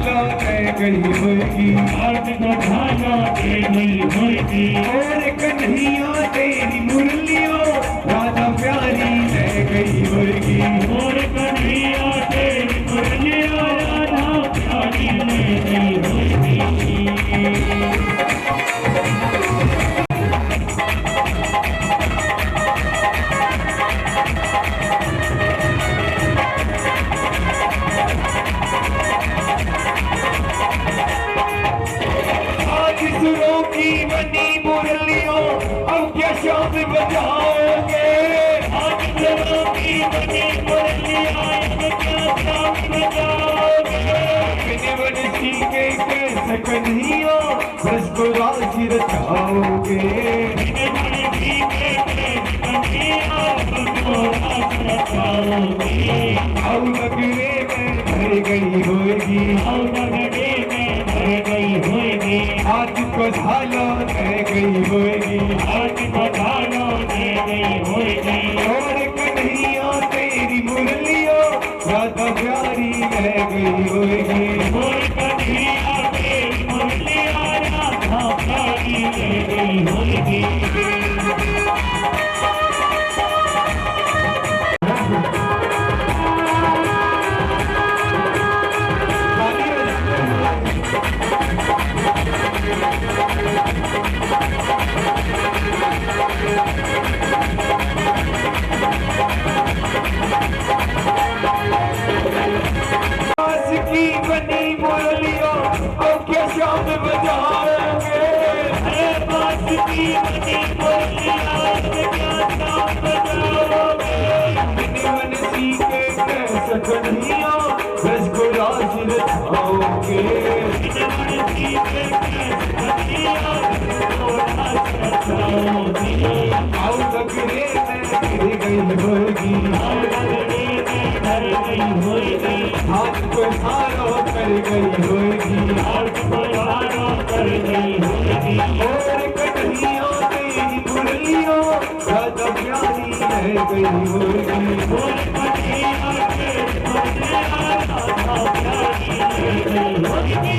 झालो तय गई होगी, हाथ को झालो तय गई होगी। और कन्हैया तेरी मुरलियों राधा प्यारी तय गई होगी, और कन्हैया तेरी मुरलियों राधा प्यारी तय गई होगी। सुरों की बनी मुरलियों अब क्या शाम बजाओगे, आज सुरों की बनी मुरलियों अब क्या शाम बजाओगे। बिन बंसी के कैसे कन्हैया बस को राज रचाओगे, बिन बंसी के कैसे कन्हैया बस को राज रचाओगे। आओ लगने में भर गई होगी, आओ लगने में भर गई होगी। आज को झालो तय गई होगी, आज को झालो तय गई होगी। और कन्हैया तेरी मुरलियों राधा प्यारी रह गई होगी, और कन्हैया तेरी मुरलियों राधा प्यारी रह गई होगी। की बनी मुरलियों अब क्या शाम बजाओगे, बात की बनी मुरलियों अब क्या शाम बजाओगे। बिन बंसी के कैसे कन्हैया बस को राज रचाओगे, बिन बंसी के कैसे कन्हैया बस को राज रचाओगे। आओ लगने में गिर गई होगी, आओ लगने में भर गई होगी। हाथ को हारो कर गई होगी, हाथ को हारो कर गई होगी। और कन्हैया तेरी मुरलियों राधा प्यारी रह गई होगी, और कन्हैया तेरी मुरलियों राधा प्यारी रह गई होगी।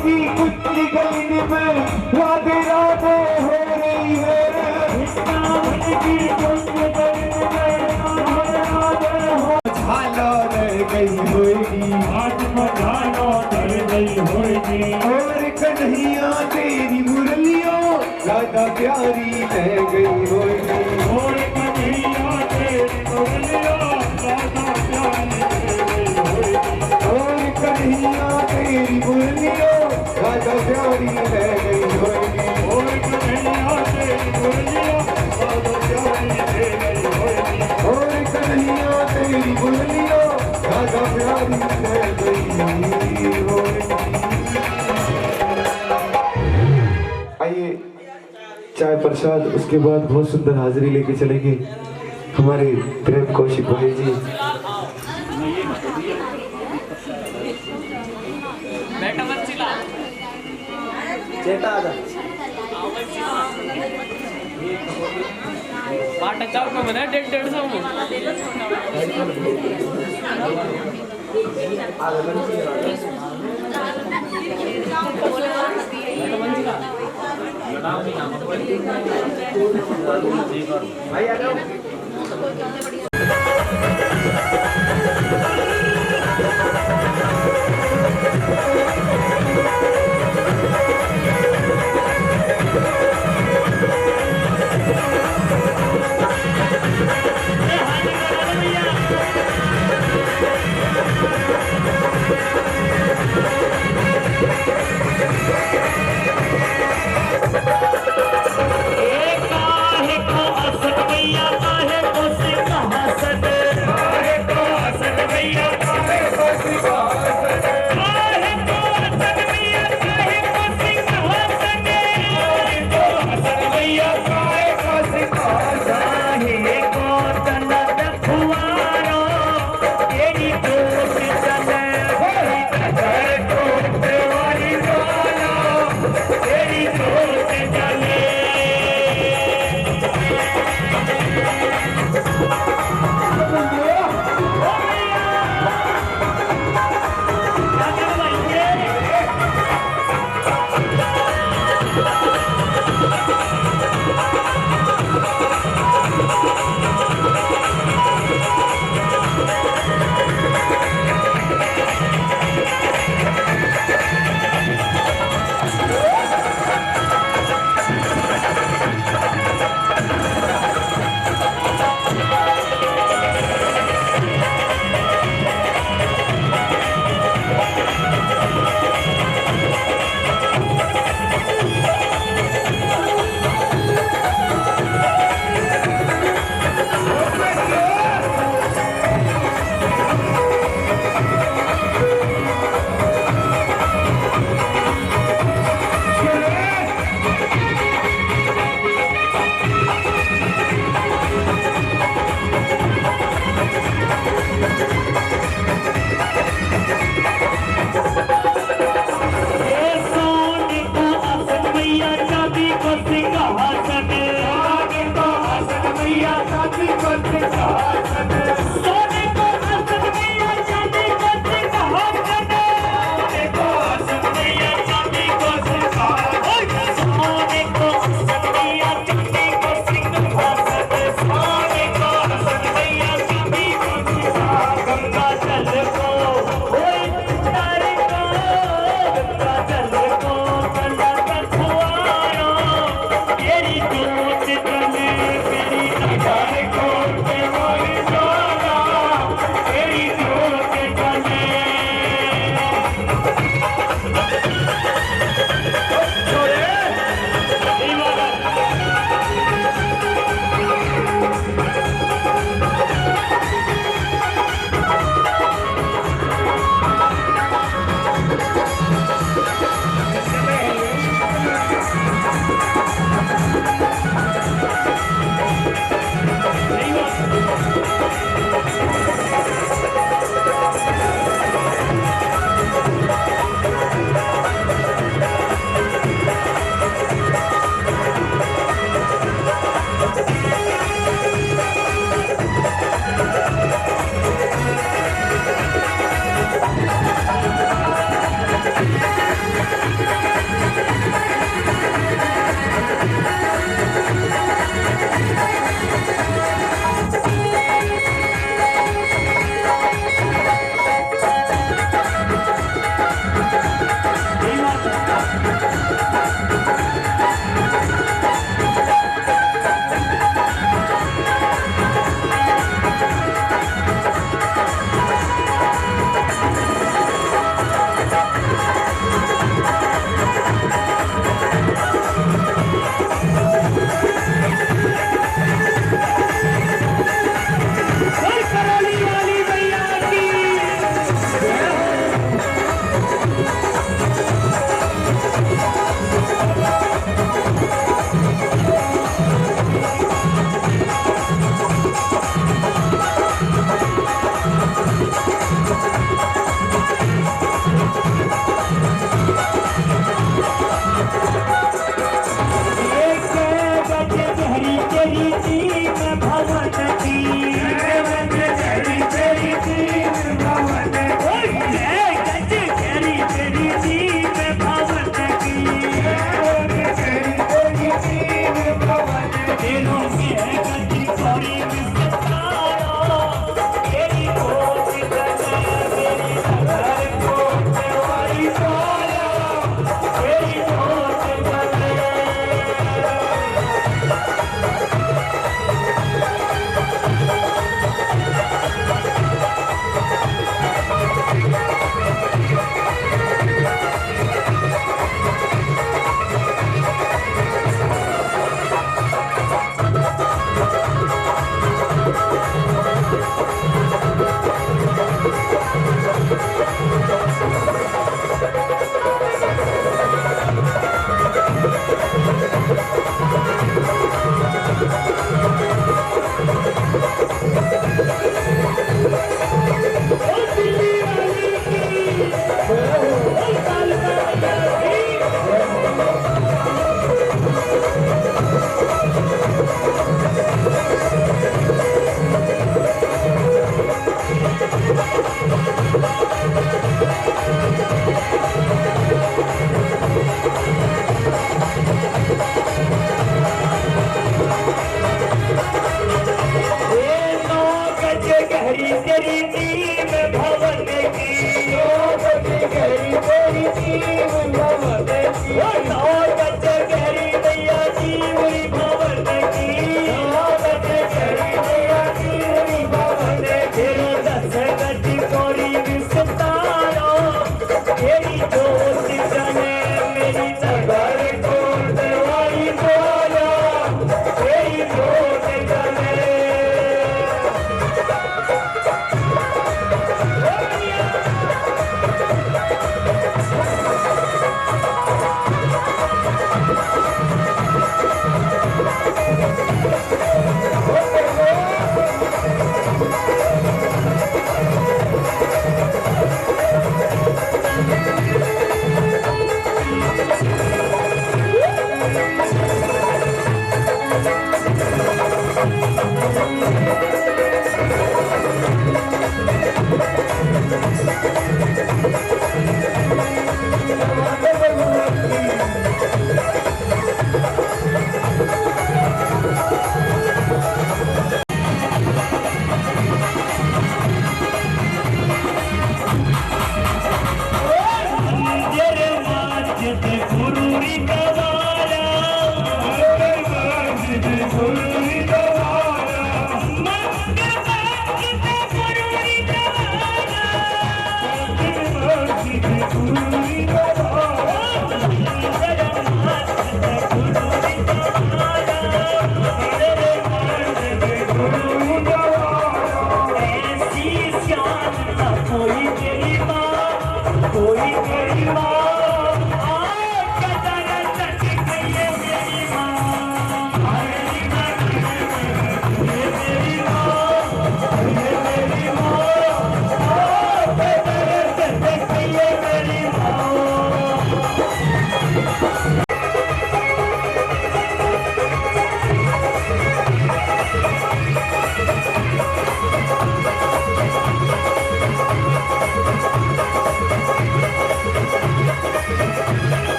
की कुछ गली में राधे राधे हो रही है, झालो रह गई होगी, आज को झालो तय गई होगी। और कन्हैया तेरी मुरलियों राधा प्यारी रह गई होगी, और कन्हैया तेरी मुरलियों राधा प्यारी रह गई होगी। और कन्हैया तेरी मुरलियों राधा प्यारी रह गई होगी, और कन्हैया तेरी मुरलियों राधा प्यारी रह गई होगी। और कन्हैया तेरी मुरलियों राधा प्यारी रह गई होगी। आइए चाय प्रसाद, उसके बाद बहुत सुंदर हाजिरी लेके चलेंगे हमारे प्रेम कौशिक भाई जी। पाटा चाव का बना 150 में भाई आ जाओ।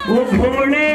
वो भोले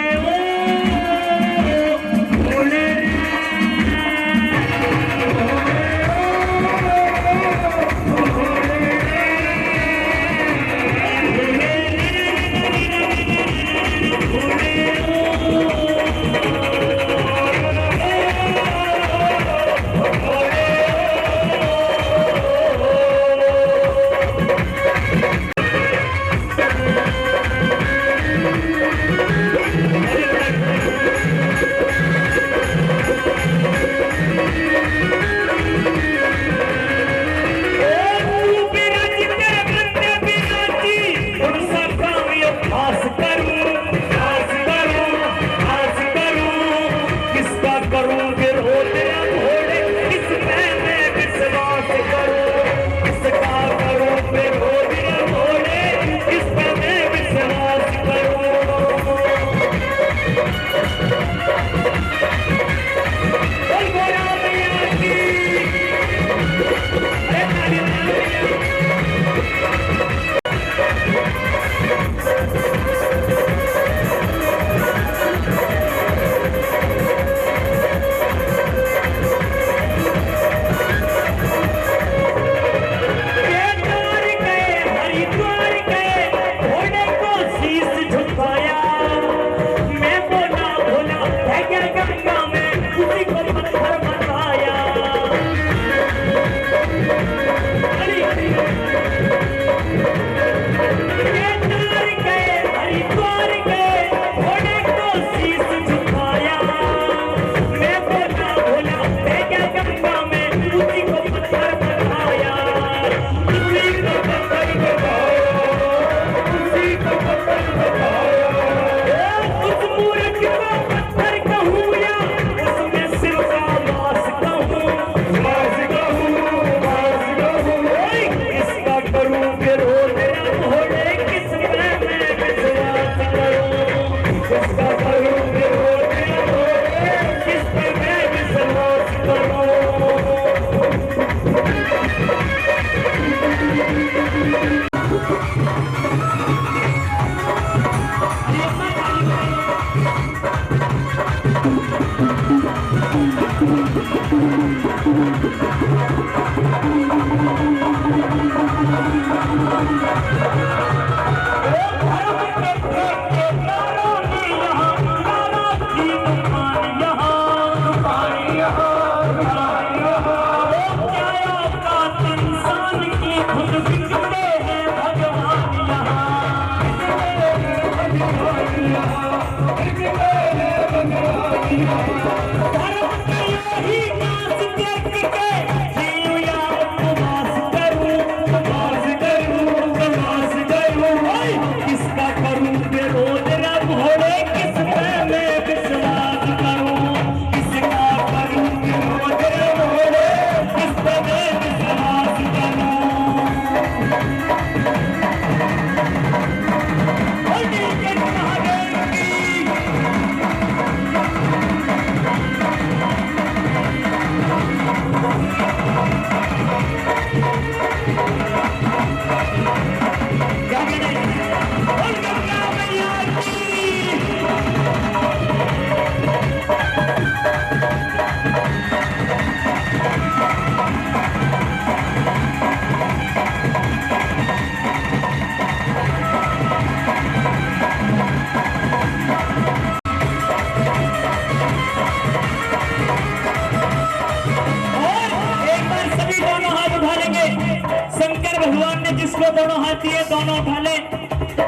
जिसको दोनों हाथ दिए दोनों उठा ले,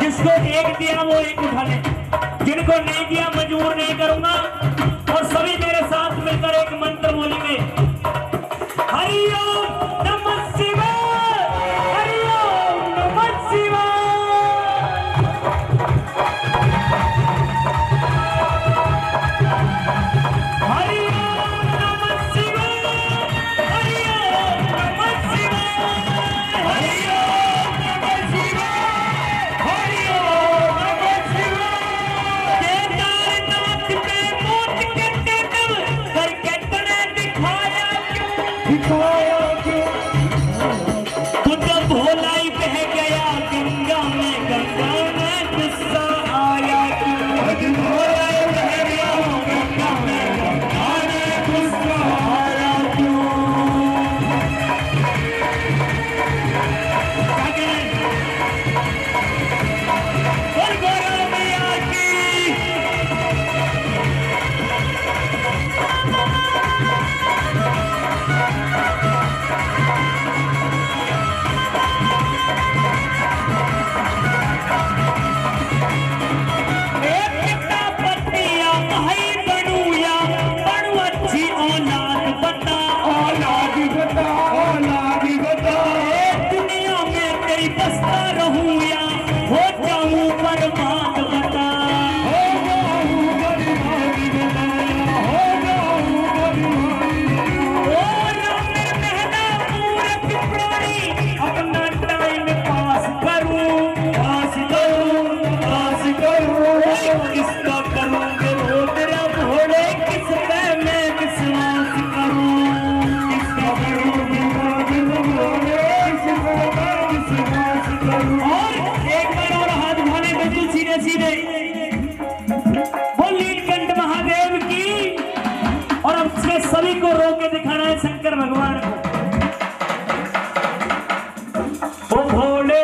जिसको एक दिया वो एक उठा ले, जिनको नहीं दिया मजबूर नहीं करूंगा। और सभी मेरे साथ मिलकर एक मंत्र बोलेंगे, हरि ओम नमः शिवाय, हरि ओम नमः शिवाय। हरि ओम नमः शिवाय, हरि ओम नमः शिवाय, हरि ओम नमः शिवाय, हरि ओम नमः शिवाय। केदारनाथ पे मोट के टेकव करके तने दिखाया क्यों? खुद भोलाई बह गया गंगा में, गंगा में गुस्सा आया क्यों? भोलाई बह गया गंगा में, गंगा में गुस्सा आया क्यों? क्या करें? बोल गौरव मैया की। पिता पतिया भाई बनूया, बड़ू अच्छी औलाद बता, औलाद बता, औलाद बता। दुनिया में तेरी बसता रहूया, हो जाऊं बर्बाद बता, हो जाऊं बर्बाद बता, हो जाऊं बर्बाद। ओ रामेर मेहना मूरत पुरानी, अपना टाइम पास करूं, पास करूं, पास करूं। किसका करूंगे वो तेरा भोले, किस पे मैं विश्वास करूं? किसका करूंगे वो तेरा भोले, किस पे मैं विश्वास करूं? और एक बार और हाथ उठाने बिल्कुल सीधे सीधे बोल नीलकंठ महादेव की। और अब से सभी को रोक के दिखाना है शंकर भगवान को। ओ भोले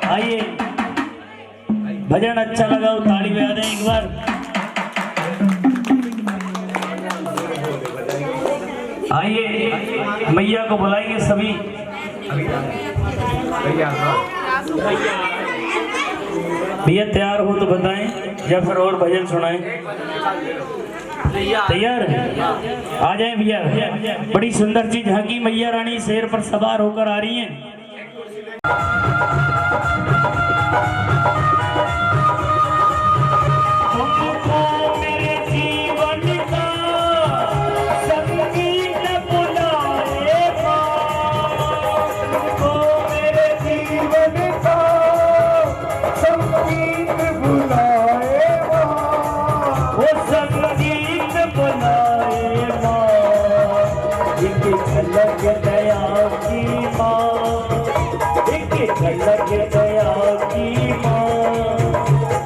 आइए, भजन अच्छा लगा हो ताली बजा दें एक बार। आइए मैया को बुलाएंगे सभी। भैया तैयार हो तो बताएं या फिर और भजन सुनाएं। तैयार आ जाए भैया। बड़ी सुंदर सी झांकी मैया रानी शेर पर सवार होकर आ रही हैं। मेरे जीवन का संगीत बुलाएगा, मेरे जीवन का संगीत बुलाएगा, वो संगीत बुलाएगा। एक झलक दया की माँ, एक झलक दया की माँ,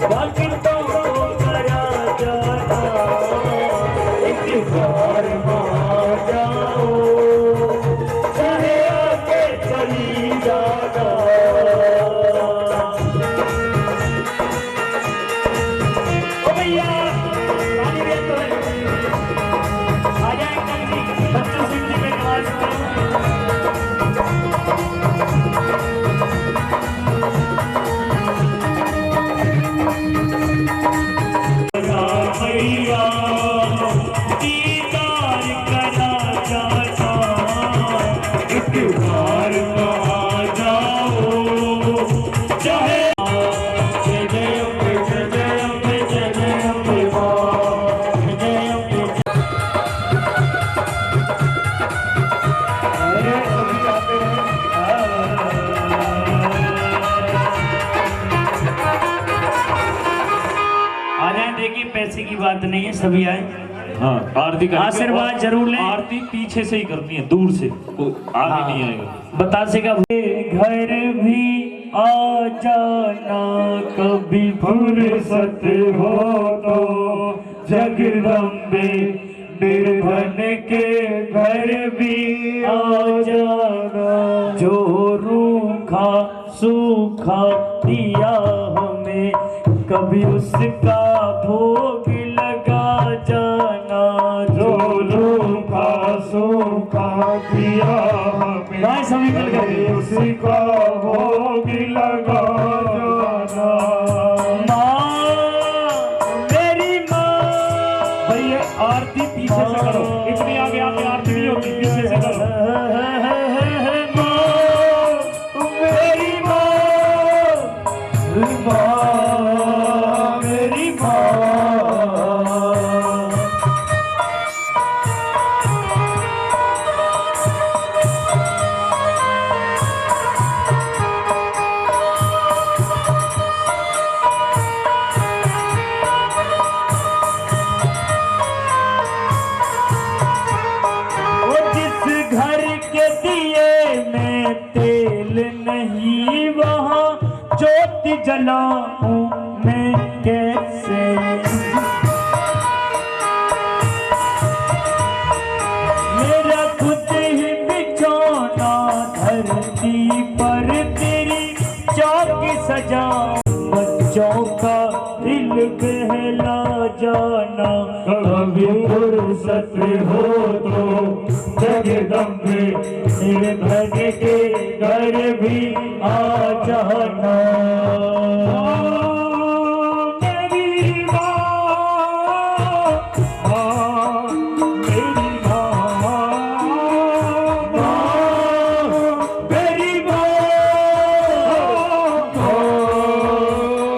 बाकी तो ऐसी की बात नहीं है, सभी आए। हाँ आरती करेंगे। आशीर्वाद जरूर लें। आरती पीछे से ही करनी है, दूर से, कोई आगे नहीं आएगा। बतासे का घर भी आ जाना कभी फुर्सत हो तो, जगदम्बे निर्धन के घर भी आ जाना। जो रूखा सूखा दिया हमें कभी उसका भोग लगा जाना। जो रूखा सूखा दिया हमें सभी मिल गए उसका भोग लगा जाना। आरती पीछे से करो, इतनी आगे आके आरती नहीं होती, पीछे से करो। मेरी माँ, मेरी माँ। घर के दिए में तेल नहीं, वहाँ ज्योति जलाऊं मैं कैसे। मेरा खुद ही बिछौना धरती पर तेरी चौकी सजा। बच्चों का दिल बहला जाना कभी फुर्सत हो तो, जगदम्बे निर्धन के घर भी आ जाना। मेरी माँ, मेरी माँ, मेरी माँ,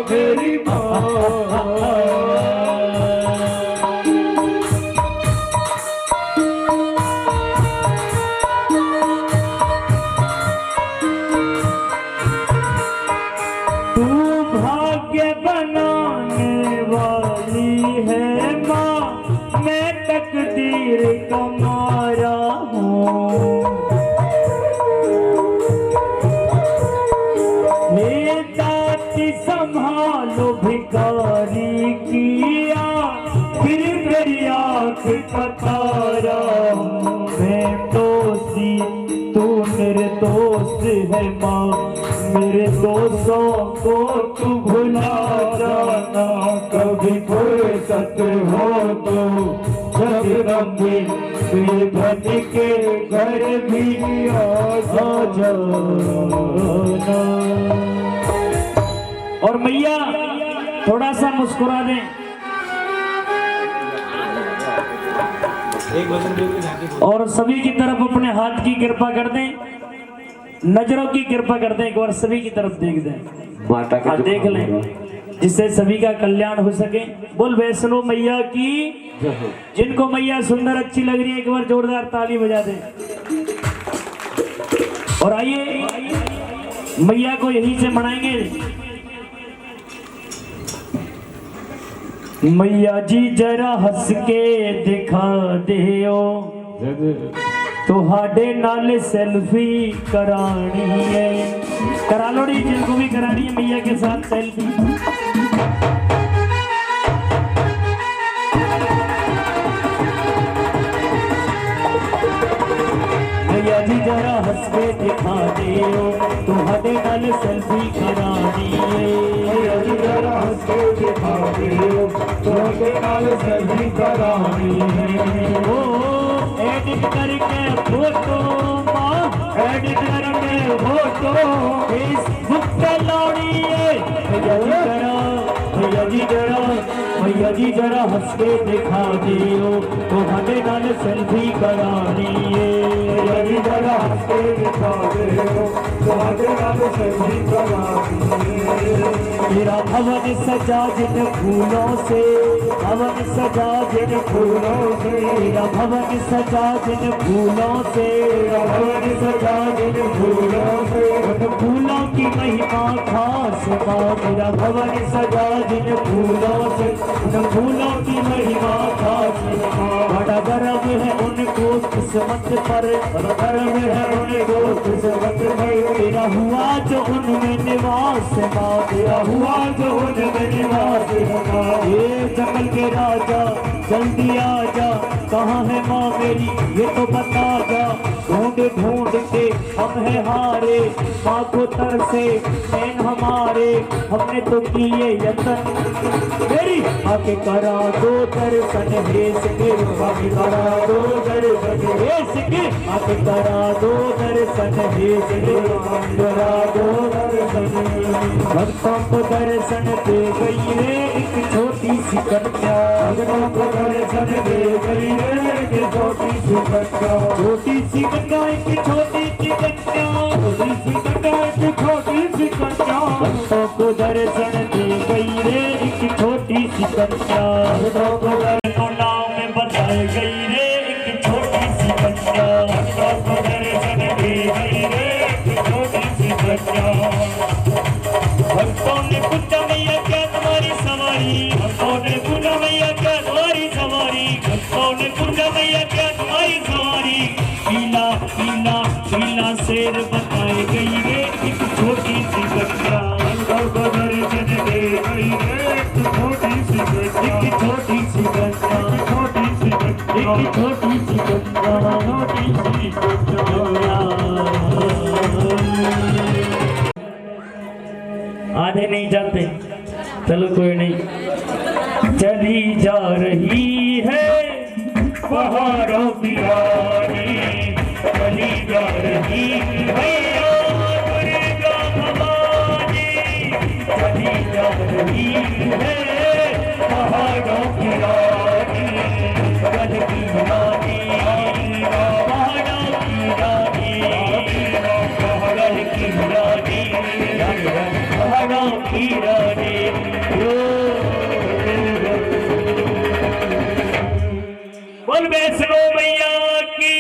मेरी माँ। तू भाग्य बनाने वाली है माँ, मैं तकदीर का मारा हूँ। हे दाती संभालो भिखारी किया, फिर मेरी आँख का तारा हूँ। मैं दोषी तू निर्दोष है माँ, मेरे दोस्तों को तू भुला जाना कभी फुर्सत हो तो, जगदम्बे निर्धन के घर भी आ जाना। और मैया थोड़ा सा मुस्कुरा दें। और सभी की तरफ अपने हाथ की कृपा कर दें, नजरों की कृपा कर दें, एक बार सभी की तरफ देख दें, माता के देख लें, जिससे सभी का कल्याण हो सके। बोल वैष्णो मैया की। जिनको मैया सुंदर अच्छी लग रही है एक बार जोरदार ताली बजा दें। और आइए मैया को यहीं से मनाएंगे। मैया जी जरा हंस के दिखा दियो, तुहाडे नाल सेल्फी करानी है। करा लो डी, जिनको भी करानी है मैया के साथ सेल्फी। मैया जी जरा हंस के दिखा दियो, तुहाडे नाल सेल्फी करानी है। मैया जी जरा हंस के दिखा दियो, तुहाडे नाल सेल्फी करानी है। ओ एडिट करके फोटो माँ, एडिट करके फोटो फेसबुक पे लानी है। मैया जी जरा, मैया जी जरा, मैया जी जरा हंस के दिखा दियो, तुहाडे नाल सेल्फी करानी है। मैया जी जरा हंस के दिखा दियो, तुहाडे नाल सेल्फी करानी है। मेरा भवन सजा जिन फूलों से, भवन सजा जिन फूलों से, मेरा भवन सजा जिन फूलों से, भवन सजा जिन फूलों से। उन फूलों की महिमा खास माँ, मेरा भवन सजा जिन फूलों से, उन फूलों की महिमा खासी बड़ा गर्व है उनको किस्मत पर, बड़ा गर्व है उनको किस्मत पर। तेरा हुआ जो उनमें निवास माँ, तेरा हुआ जो उनमें निवास माँ। ये जंगल के राजा जल्दी आजा, कहाँ है माँ मेरी ये तो बता जा। ढूंढ ढूंढ के हम है हारे, माँ को तरसे नैन हमारे, हमने तो किए यतन। मेरी आके करा दो दर्शन हे सके, आके करा दो दर्शन हे सके, आके करा दो दर्शन हे सके, करा दो दर्शन। भक्तों को दर्शन दे गई रे एक छोटी सी कन्या, भक्तों को दर्शन दे गई रे एक छोटी सी कन्या, छोटी सी कन्या एक छोटी सी कन्या, छोटी सी कन्या एक छोटी सी कन्या। भक्तों को दर्शन दे गई रे एक छोटी सी कन्या, भक्तों को दर्शन नाम में बताई गई रे एक छोटी सी कन्या, भक्तों को दर्शन दे गई रे एक छोटी सी कन्या। भक्तों ने पूछा मैया क्या तुम्हारी सवारी, भक्तों ने पूछा मैया क्या तुम्हारी सवारी, भक्तों ने पूछा मैया क्या तुम्हारी सवारी। पीला पीला पीला शेर बताए गई रे एक छोटी सी कन्या, भक्तों को दर्शन दे गई रे एक छोटी सी कन्या, एक छोटी सी कन्या, छोटी सी कन्या, एक छोटी सी कन्या, छोटी सी कन्या। आधे नहीं जाते, चलो कोई नहीं। चली जा रही है पहाड़ों की रानी, चली जा रही है दुर्गा भवानी, चली जा रही है पहाड़ों की रानी, कल की रानी, पहाड़ों की रानी, कल की रानी, पहाड़ों की रानी। बोल वैष्णो मैया की।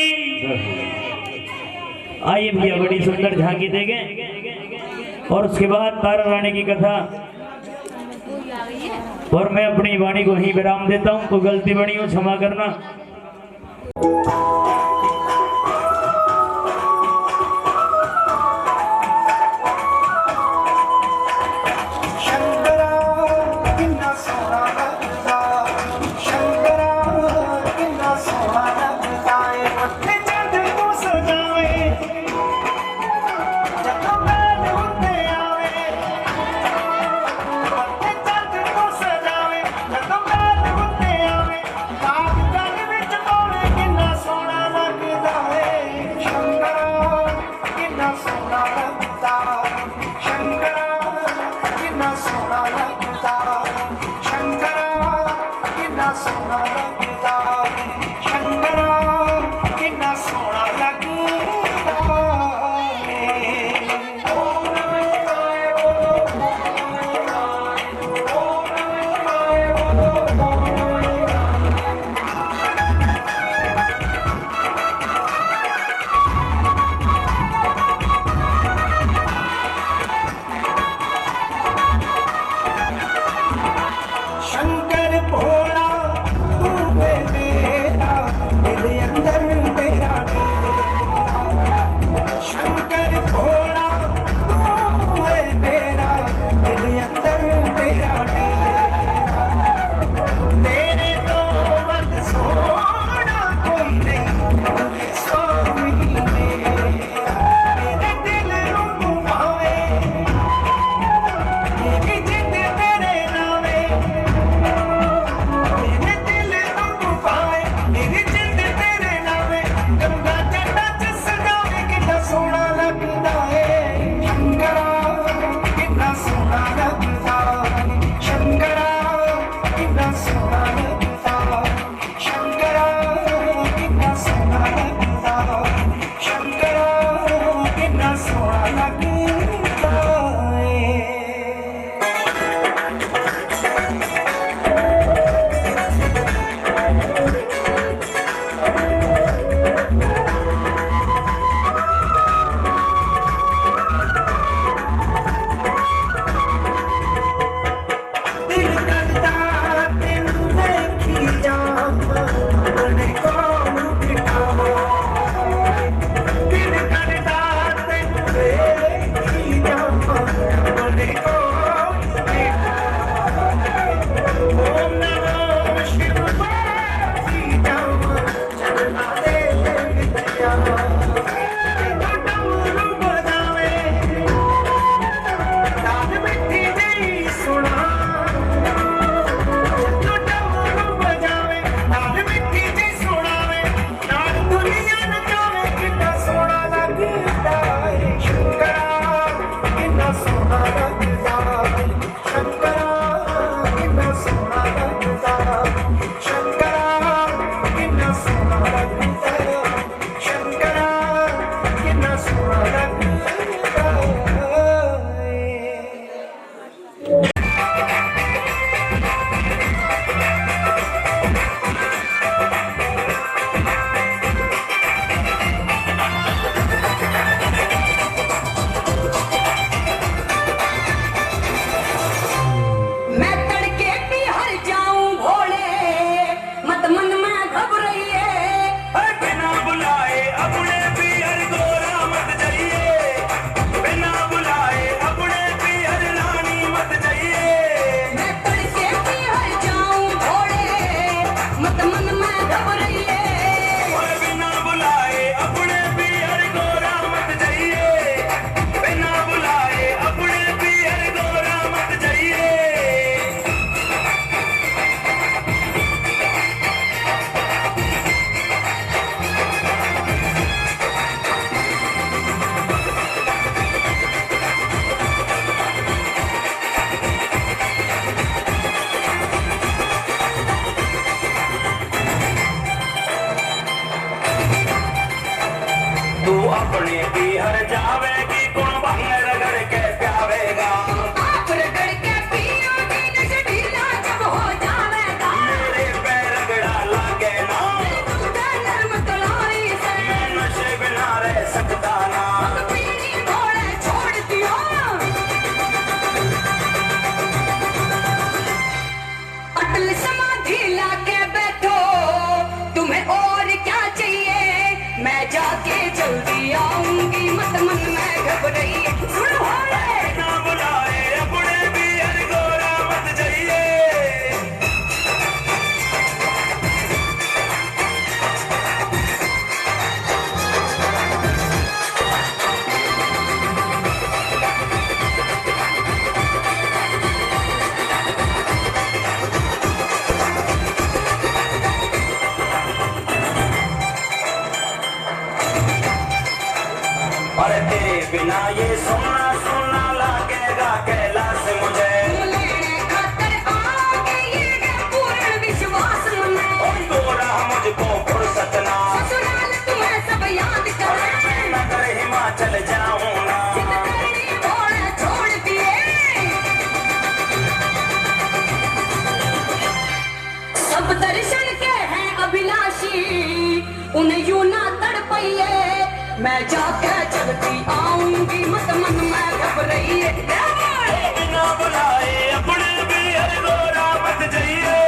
आइए भैया बड़ी सुंदर झांकी देंगे और उसके बाद तारा रानी की कथा, और मैं अपनी वाणी को ही विराम देता हूँ। कोई गलती बनी हो क्षमा करना। उन्हें यूं ना तड़पाइए, मैं जाके चलती आऊंगी, मत मन में घबराइए। बिना बुलाए अपने भी हरिद्वारा मत जाइए।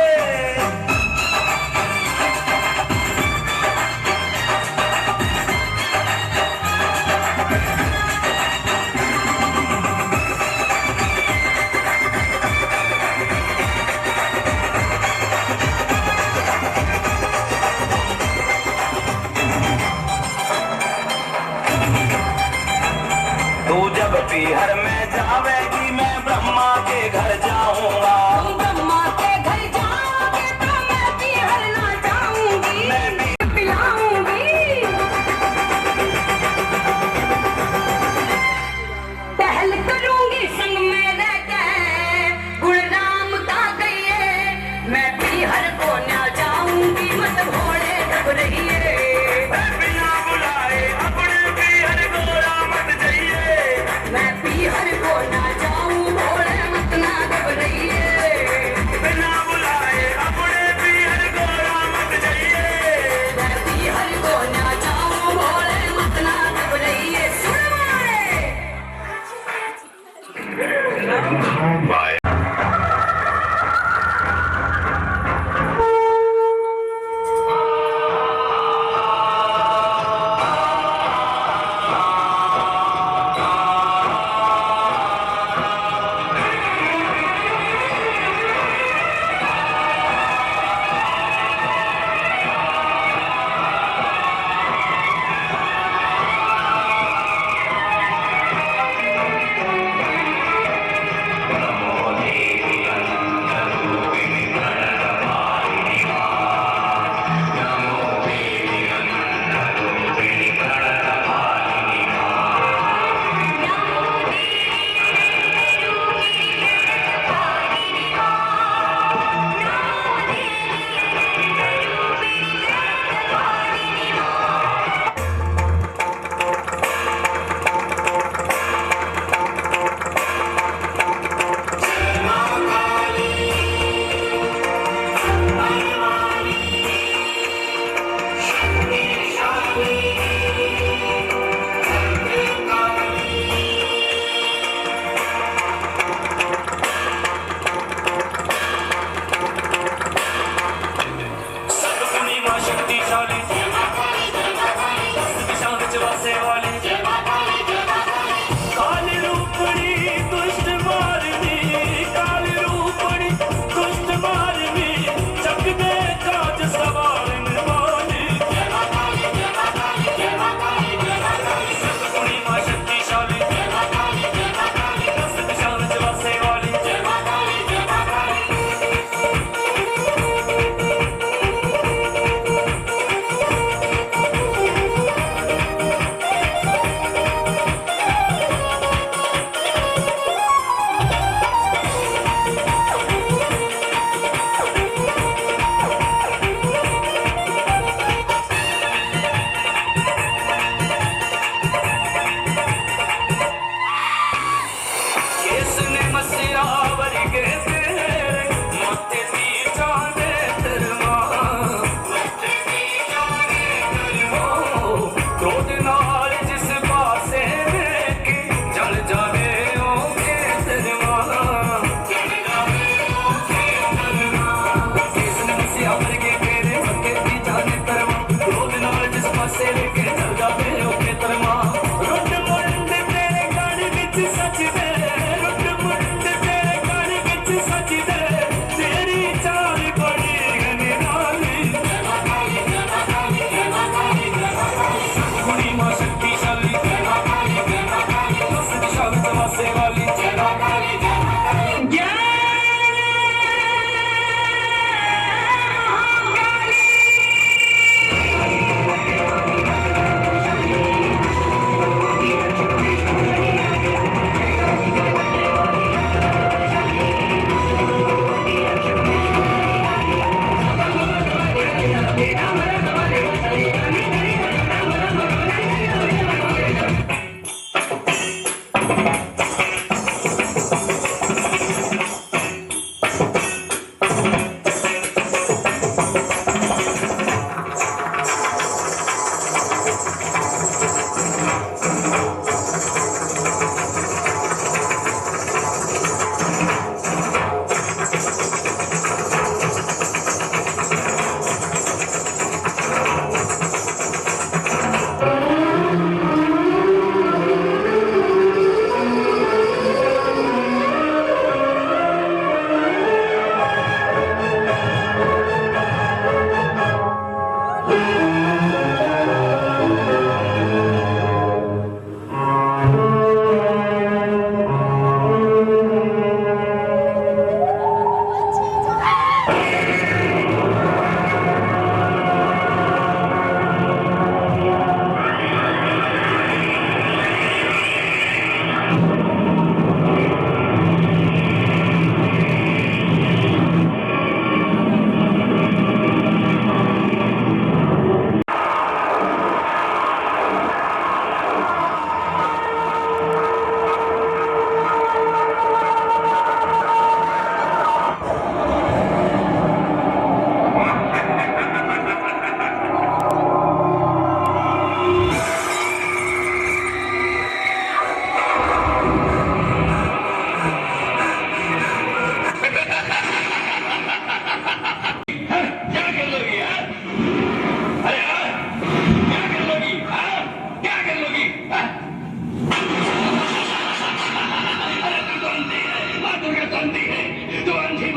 तू जब पीहर में जावेगी मैं ब्रह्मा के घर जाऊं।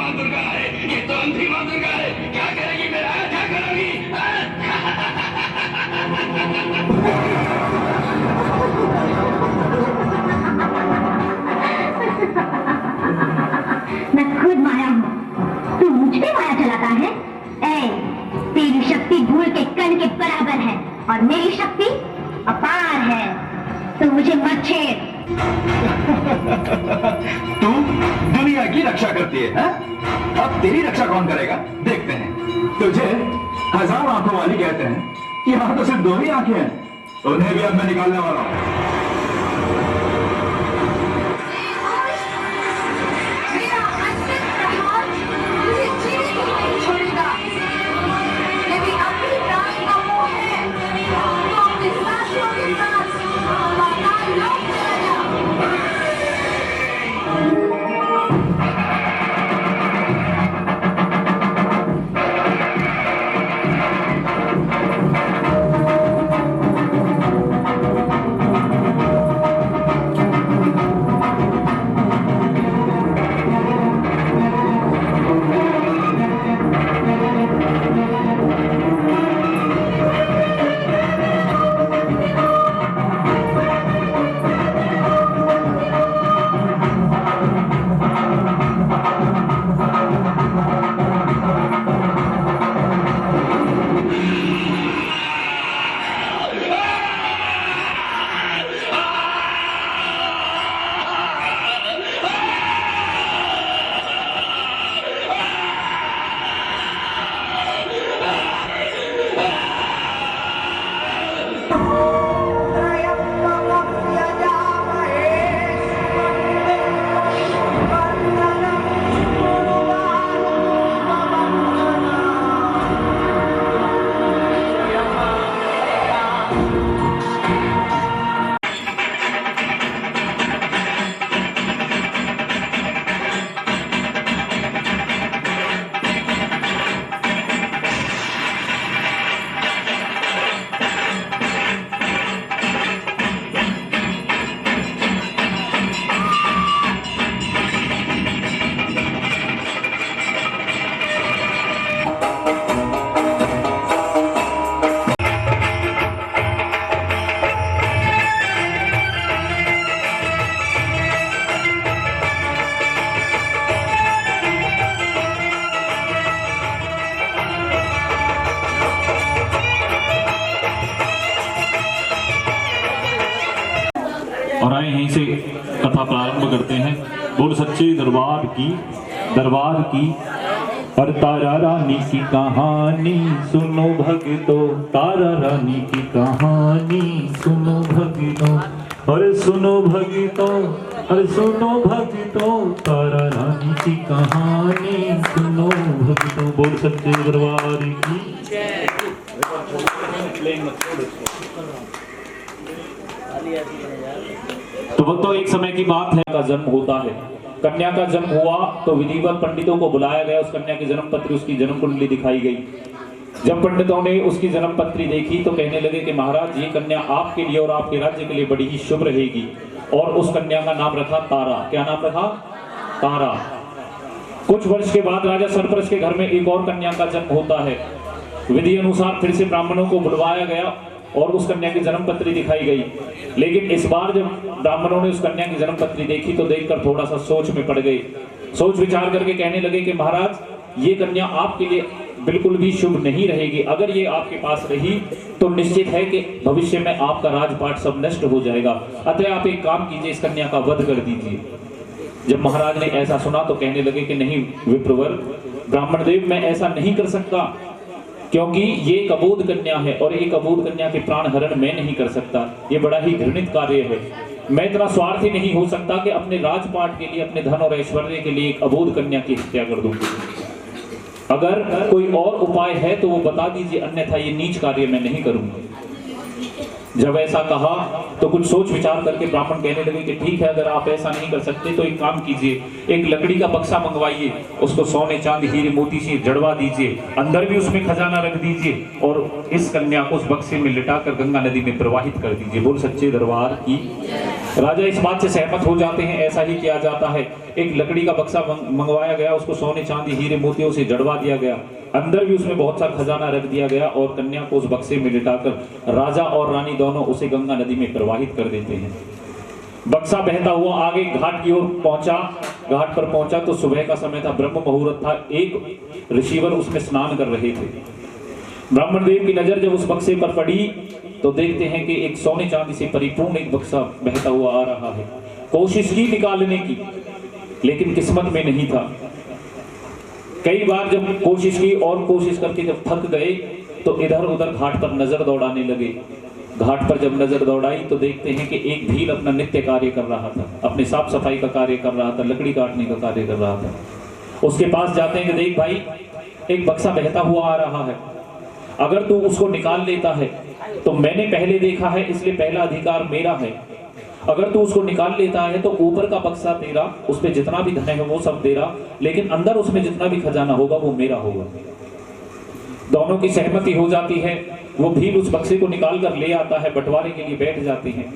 माँ दुर्गा है, ये तो अंधी माँ दुर्गा है। क्या करेगी मेरा, क्या करोगी? मैं खुद माया हूँ, तू मुझ पे माया चलाता है? ए, तेरी शक्ति धूल के कण के बराबर है और मेरी शक्ति अपार है, तो मुझे मत छेड़। तू दुनिया की रक्षा करती है, अब तेरी रक्षा कौन करेगा देखते हैं। तुझे 1000 आंखों वाली कहते हैं, यहाँ तो सिर्फ 2 ही आंखें हैं, उन्हें भी अब मैं निकालने वाला हूँ। मेरा अंतिम प्रहार तुझे जीवित ही नहीं छोड़ेगा। यदि अपनी प्राण का मोह है तो अपने साथियों के साथ पाताल लोक चला जा। और आए यहीं से कथा प्रारंभ करते हैं। बोल सच्चे दरबार की और तारा रानी की कहानी सुनो भक्तों, तारा रानी की कहानी सुनो भक्तों, अरे सुनो भक्तों, अरे सुनो भक्तों, तारा रानी की कहानी सुनो भक्तों। बोल सच्चे दरबार की। तो भक्तों, एक समय की बात है, का जन्म होता है। कन्या का जन्म हुआ तो विधिवत पंडितों को बुलाया गया। उस कन्या की जन्म पत्री, उसकी जन्म कुंडली दिखाई गई। जब पंडितों ने उसकी जन्म पत्री देखी तो कहने लगे कि महाराज, ये कन्या आपके लिए और आपके राज्य के लिए बड़ी ही शुभ रहेगी। और उस कन्या का नाम रखा तारा। क्या नाम रखा? तारा। कुछ वर्ष के बाद राजा सरपरस के घर में एक और कन्या का जन्म होता है। विधि अनुसार फिर से ब्राह्मणों को बुलवाया गया और उस कन्या की जन्म पत्री दिखाई गई। लेकिन इस बार जब ब्राह्मणों ने उस कन्या की जन्म पत्री देखी तो देखकर थोड़ा सा सोच में पड़ गए। सोच विचार करके कहने लगे कि महाराज, ये कन्या आपके लिए बिल्कुल भी शुभ नहीं रहेगी। अगर ये आपके पास रही तो निश्चित है कि भविष्य में आपका राजपाट सब नष्ट हो जाएगा। अतः आप एक काम कीजिए, इस कन्या का वध कर दीजिए। जब महाराज ने ऐसा सुना तो कहने लगे कि नहीं विप्रवर, ब्राह्मण देव, मैं ऐसा नहीं कर सकता, क्योंकि ये एक अबोध कन्या है और एक अबोध कन्या के प्राण हरण मैं नहीं कर सकता। ये बड़ा ही घृणित कार्य है। मैं इतना स्वार्थी नहीं हो सकता कि अपने राजपाट के लिए, अपने धन और ऐश्वर्य के लिए एक अबोध कन्या की हत्या कर दूं। अगर कोई और उपाय है तो वो बता दीजिए, अन्यथा ये नीच कार्य मैं नहीं करूंगा। जब ऐसा कहा तो कुछ सोच विचार करके ब्राह्मण कहने लगे कि ठीक है, अगर आप ऐसा नहीं कर सकते तो एक काम कीजिए, एक लकड़ी का बक्सा मंगवाइए, उसको सोने चांदी हीरे मोती से जड़वा दीजिए, अंदर भी उसमें खजाना रख दीजिए और इस कन्या को उस बक्से में लिटाकर गंगा नदी में प्रवाहित कर दीजिए। बोल सच्चे दरबार की। राजा इस बात से सहमत हो जाते हैं, ऐसा ही किया जाता है। एक लकड़ी का बक्सा मंगवाया गया, उसको सोने चांदी हीरे मोतियों से जड़वा दिया गया, अंदर भी उसमें बहुत सारा खजाना रख दिया गया और कन्या को उस बक्से में लिटाकर राजा और रानी दोनों उसे गंगा नदी में प्रवाहित कर देते हैं। बक्सा बहता हुआ आगे घाट की ओर पहुंचा। घाट पर पहुंचा तो सुबह का समय था, ब्रह्म मुहूर्त था। एक ऋषिवर उसमें स्नान कर रहे थे। ब्राह्मण देव की नजर जब उस बक्से पर पड़ी तो देखते हैं कि एक सोने चांदी से परिपूर्ण एक बक्सा बहता हुआ आ रहा है। कोशिश की निकालने की, लेकिन किस्मत में नहीं था। कई बार जब कोशिश की और कोशिश करके जब थक गए तो इधर उधर घाट पर नजर दौड़ाने लगे। घाट पर जब नजर दौड़ाई तो देखते हैं कि एक भील अपना नित्य कार्य कर रहा था, अपने साफ सफाई का कार्य कर रहा था, लकड़ी काटने का कार्य कर रहा था। उसके पास जाते हैं कि देख भाई, एक बक्सा बहता हुआ आ रहा है, अगर तू उसको निकाल लेता है तो मैंने पहले देखा है इसलिए पहला अधिकार मेरा है। अगर तू उसको निकाल लेता है तो ऊपर का बक्सा तेरा, उस पे जितना भी धन है वो सब तेरा, लेकिन अंदर उसमें जितना भी खजाना होगा वो मेरा होगा। दोनों की सहमति हो जाती है। वो भील उस बक्से को निकाल कर ले आता है, बंटवारे के लिए बैठ जाते हैं।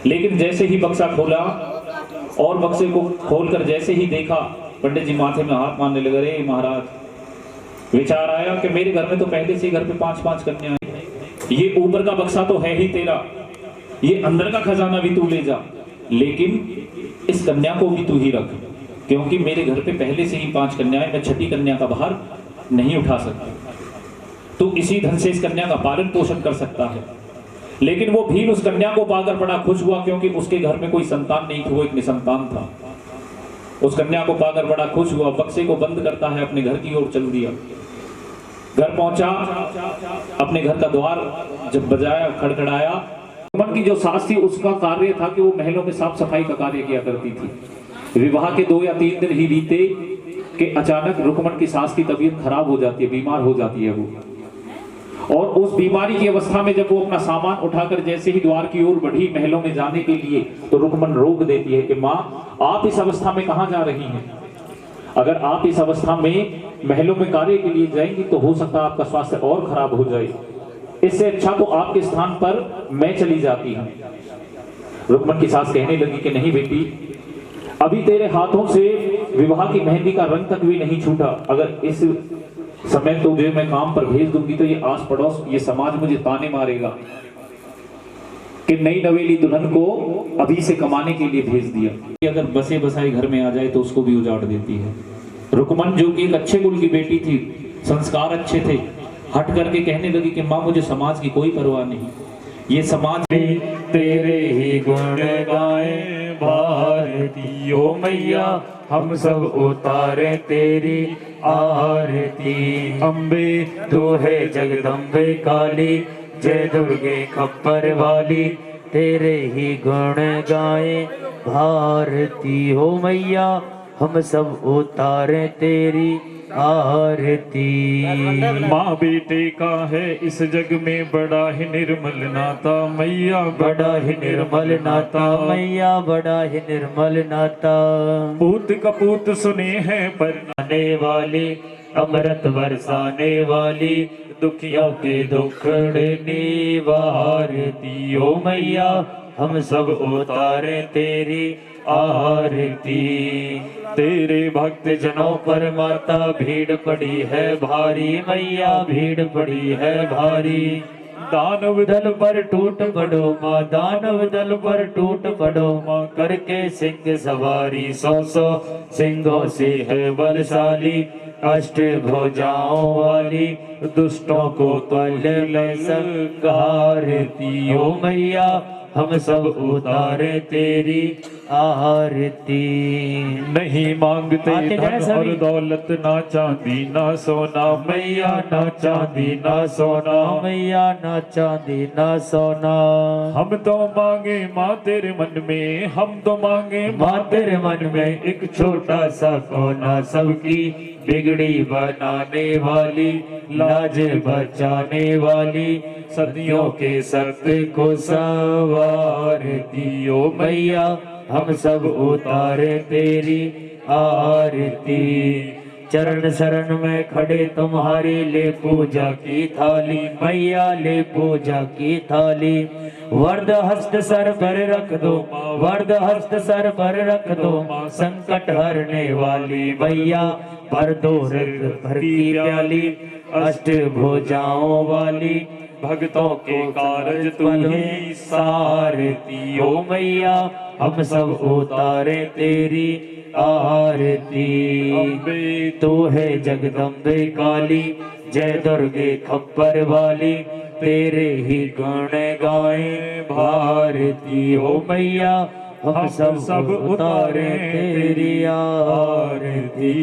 लेकिन जैसे ही बक्सा खोला और बक्से को खोलकर जैसे ही देखा, पंडित जी माथे में हाथ मारने लगे। रे महाराज, विचार आया कि मेरे घर में तो पहले से घर पे 5-5 कन्या हैं, ये ऊपर का बक्सा तो है ही तेरा, ये अंदर का खजाना भी तू ले जा, लेकिन इस कन्या को भी तू ही रख, क्योंकि मेरे घर पे पहले से ही 5 कन्याएं, मैं छठी कन्या का भार नहीं उठा सकता। तू इसी धन से इस कन्या का पालन पोषण कर सकता है। लेकिन वो भील उस कन्या को पाकर बड़ा खुश हुआ, क्योंकि उसके घर में कोई संतान नहीं थी, वो एक निसंतान था। उस कन्या को पाकर बड़ा खुश हुआ, बक्से को बंद करता है, अपने घर की ओर चल दिया। घर पहुंचा, अपने घर का द्वार जब बजाया, खड़खड़ाया, रुक्मन की जो सास थी उसका कार्य था कि वो महलों में साफ सफाई का कार्य किया करती थी। विवाह के 2 या 3 दिन ही बीते कि अचानक रुक्मन की सास की तबीयत खराब हो जाती है, बीमार हो जाती है वो। और उस बीमारी की अवस्था में जब वो अपना सामान उठाकर जैसे ही द्वार की ओर बढ़ी महलों में जाने के लिए, तो रुक्मन रोक देती है कि माँ, आप इस अवस्था में कहाँ जा रही हैं? अगर आप इस अवस्था में महलों में कार्य के लिए जाएंगी तो हो सकता है आपका स्वास्थ्य और खराब हो जाए, इससे अच्छा तो आपके स्थान पर मैं चली जाती हूँ। रुक्मन की सास कहने लगी कि नहीं बेटी, अभी तेरे हाथों से विवाह की मेहंदी का रंग तक भी नहीं छूटा, अगर इस समय तुझे मैं काम पर भेज दूंगी तो ये आस पड़ोस, ये समाज मुझे ताने मारेगा कि नई नवेली दुल्हन को अभी से कमाने के लिए भेज दिया। अगर बसे बसाए घर में आ जाए तो उसको भी उजाड़ देती है। रुक्मन जो कि एक अच्छे कुल की बेटी थी, संस्कार अच्छे थे, हट करके कहने लगी कि माँ, मुझे समाज की कोई परवाह नहीं, ये समाज तेरे ही गुण गाए भारती ओ मैया, हम सब उतारे तेरी आरती। अम्बे तू है जगदम्बे काली, जय दुर्गे खप्पर वाली, तेरे ही गुण गाए भारती हो मैया, हम सब उतारे तेरी आरती। माँ बेटे का है इस जग में बड़ा ही निर्मल नाता मैया, बड़ा ही निर्मल नाता मैया, बड़ा ही निर्मल नाता। पूत कपूत सुने हैं परनाने वाली, अमृत बरसाने वाली, दुखियों के दुखड़े निवारती ओ मैया, हम सब उतारे तेरी आरती। तेरे भक्त जनों पर माता भीड़ पड़ी है भारी मैया, भीड़ पड़ी है भारी। दानव दल पर टूट पड़ो माँ, दानव दल पर टूट पड़ो माँ, करके सिंह सवारी 100 सिंहों से है बलशाली, अष्ट भुजाओं वाली, दुष्टों को तल में संहारती ओ मैया, हम सब उतारे तेरी आरती। नहीं मांगते धन और दौलत, ना चांदी ना सोना मैया, ना चांदी ना सोना मैया, ना चांदी ना सोना। हम तो मांगे माँ तेरे मन में, हम तो मांगे माँ तेरे मन में, एक छोटा सा कोना सबकी बिगड़ी बनाने वाली, लाज बचाने वाली, सदियों के सत्य को सवारती ओ मैया, हम सब उतारे तेरी आरती। चरण शरण में खड़े तुम्हारी ले पूजा की थाली मैया ले पूजा की थाली। वरद हस्त सर पर रख दो, वरद हस्त सर पर रख दो, संकट हरने वाली मैया भर दो रक्त भर की प्याली। अष्ट भुजाओं वाली भक्तों के कारज तू ही सारती ओ मैया, हम सब उतारे तेरी आरती। अम्बे तू है जगदम्बे काली, जय दुर्गे खप्पर वाली, तेरे ही गुण गाएं भारती ओ मैया, हम सब उतारे तेरी आरती।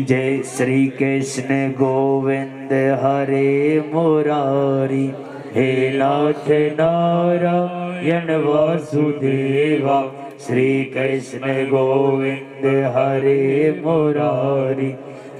जय श्री कृष्ण गोविंद हरे मुरारी, हे नाथ नारायण वासुदेवा। श्री कृष्ण गोविंद हरे मुरारी,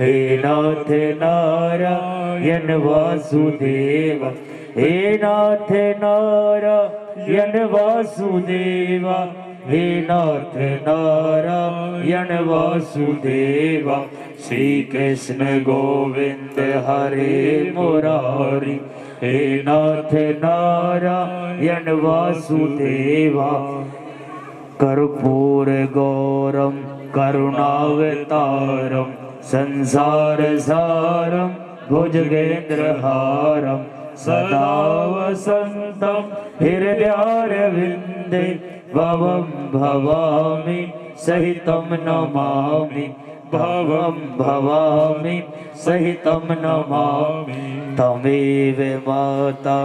हे नाथ नारायण वासुदेवा। हे नाथ नारायण वासुदेवा, हे नाथ नारायण वासुदेवा। श्री कृष्ण गोविंद हरे मुरारी, हे नाथ नारायण वासुदेवा। कर्पूर गौरम करुणावतारम, संसार सारम भुजगेन्द्रहारम, सदा वसंतम हृदयारविंदे, भवं भवामि सहितं नमामि, भवं भवामि सहितं नमामि। तमेव माता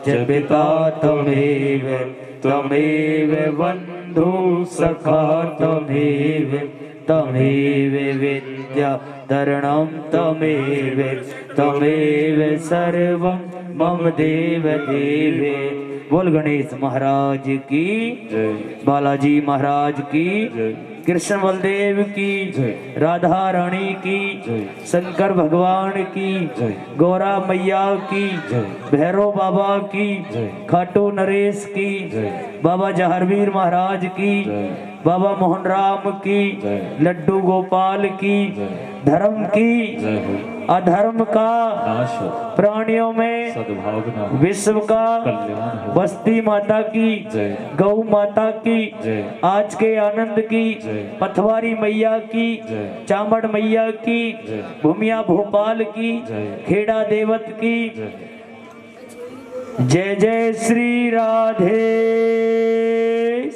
च पिता तमेव, तमेव बन्धु सखा तमेव, तमेव विद्या धरणं तमेव, तमेव सर्वं मम देव देवे। बोल गणेश महाराज की जय, बालाजी महाराज की जय, कृष्ण बलदेव की जय, राधा रानी की जय, शंकर भगवान की जय, गौरा मैया की जय, भैरव बाबा की जय, खाटू नरेश की जय, बाबा जहरवीर महाराज की जय, बाबा मोहन राम की जय, लड्डू गोपाल की जय, धर्म की जय, अधर्म का नाश, प्राणियों में सद्भावना, विश्व का कल्याण हो। बस्ती माता की जय, गौ माता की जय, आज के आनंद की जय, पथवारी मैया की जय, चामड़ मैया की जय, भूमिया भोपाल की जय, खेड़ा देवत की जय। जय जय श्री राधे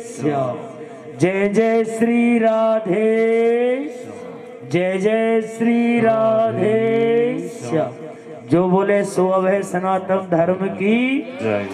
श्याम, जय जय श्री राधे, जय जय श्री राधे श्याम। जो बोले सो अब है सनातन धर्म की जय।